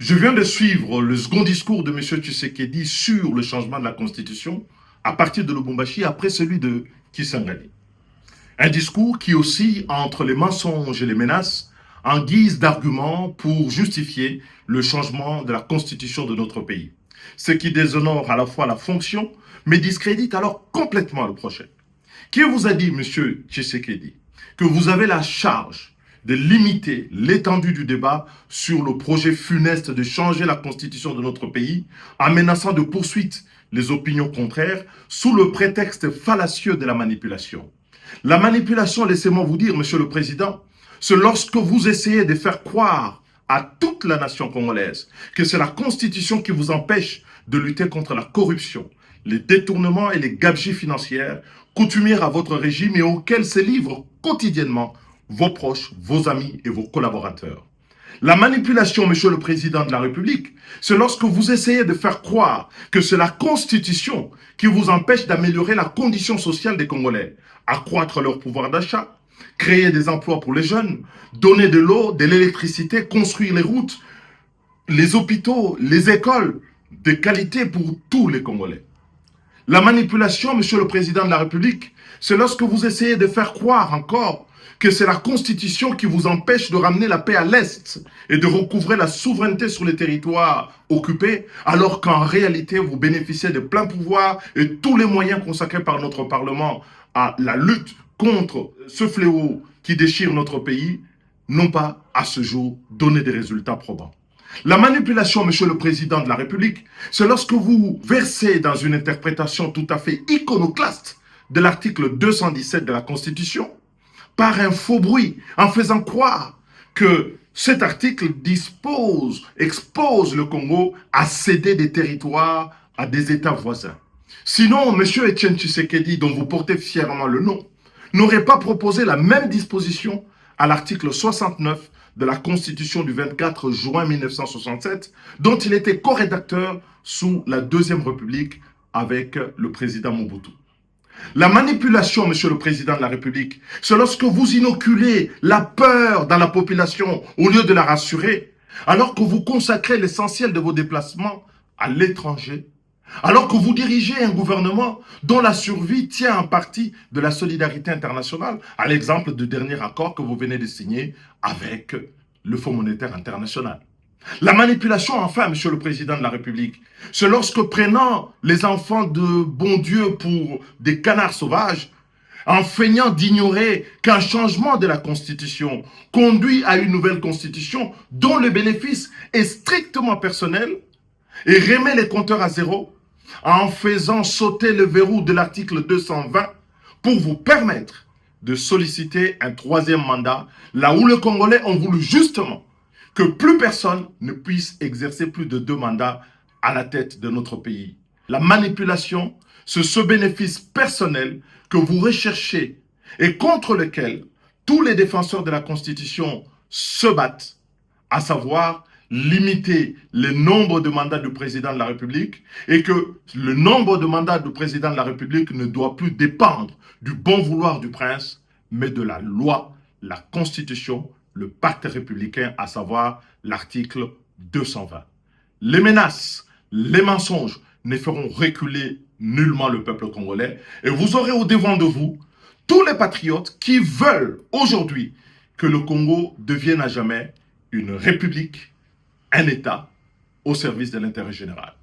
Je viens de suivre le second discours de M. Tshisekedi sur le changement de la Constitution à partir de Lubumbashi après celui de Kisangani. Un discours qui oscille entre les mensonges et les menaces en guise d'argument pour justifier le changement de la Constitution de notre pays. Ce qui déshonore à la fois la fonction, mais discrédite alors complètement le projet. Qui vous a dit, M. Tshisekedi, que vous avez la charge de limiter l'étendue du débat sur le projet funeste de changer la constitution de notre pays en menaçant de poursuite les opinions contraires sous le prétexte fallacieux de la manipulation? La manipulation, laissez-moi vous dire, Monsieur le Président, c'est lorsque vous essayez de faire croire à toute la nation congolaise que c'est la Constitution qui vous empêche de lutter contre la corruption, les détournements et les gabegies financières coutumières à votre régime et auxquels se livrent quotidiennement vos proches, vos amis et vos collaborateurs. La manipulation, Monsieur le Président de la République, c'est lorsque vous essayez de faire croire que c'est la Constitution qui vous empêche d'améliorer la condition sociale des Congolais, accroître leur pouvoir d'achat, créer des emplois pour les jeunes, donner de l'eau, de l'électricité, construire les routes, les hôpitaux, les écoles de qualité pour tous les Congolais. La manipulation, Monsieur le Président de la République, c'est lorsque vous essayez de faire croire encore que c'est la Constitution qui vous empêche de ramener la paix à l'Est et de recouvrer la souveraineté sur les territoires occupés, alors qu'en réalité, vous bénéficiez de plein pouvoir et tous les moyens consacrés par notre Parlement à la lutte contre ce fléau qui déchire notre pays, n'ont pas, à ce jour, donné des résultats probants. La manipulation, Monsieur le Président de la République, c'est lorsque vous versez dans une interprétation tout à fait iconoclaste de l'article 217 de la Constitution, par un faux bruit, en faisant croire que cet article expose le Congo à céder des territoires à des États voisins. Sinon, M. Etienne Tshisekedi, dont vous portez fièrement le nom, n'aurait pas proposé la même disposition à l'article 69 de la Constitution du 24 juin 1967, dont il était co-rédacteur sous la Deuxième République avec le président Mobutu. La manipulation, Monsieur le Président de la République, c'est lorsque vous inoculez la peur dans la population au lieu de la rassurer, alors que vous consacrez l'essentiel de vos déplacements à l'étranger, alors que vous dirigez un gouvernement dont la survie tient en partie de la solidarité internationale, à l'exemple du dernier accord que vous venez de signer avec le Fonds monétaire international. La manipulation, enfin, Monsieur le Président de la République, c'est lorsque prenant les enfants de bon Dieu pour des canards sauvages, en feignant d'ignorer qu'un changement de la Constitution conduit à une nouvelle Constitution dont le bénéfice est strictement personnel, et remet les compteurs à zéro, en faisant sauter le verrou de l'article 220 pour vous permettre de solliciter un troisième mandat, là où les Congolais ont voulu justement que plus personne ne puisse exercer plus de 2 mandats à la tête de notre pays. La manipulation, c'est ce bénéfice personnel que vous recherchez et contre lequel tous les défenseurs de la Constitution se battent, à savoir limiter le nombre de mandats du président de la République et que le nombre de mandats du président de la République ne doit plus dépendre du bon vouloir du prince, mais de la loi, la Constitution, le pacte républicain, à savoir l'article 220. Les menaces, les mensonges ne feront reculer nullement le peuple congolais et vous aurez au devant de vous tous les patriotes qui veulent aujourd'hui que le Congo devienne à jamais une république, un État au service de l'intérêt général.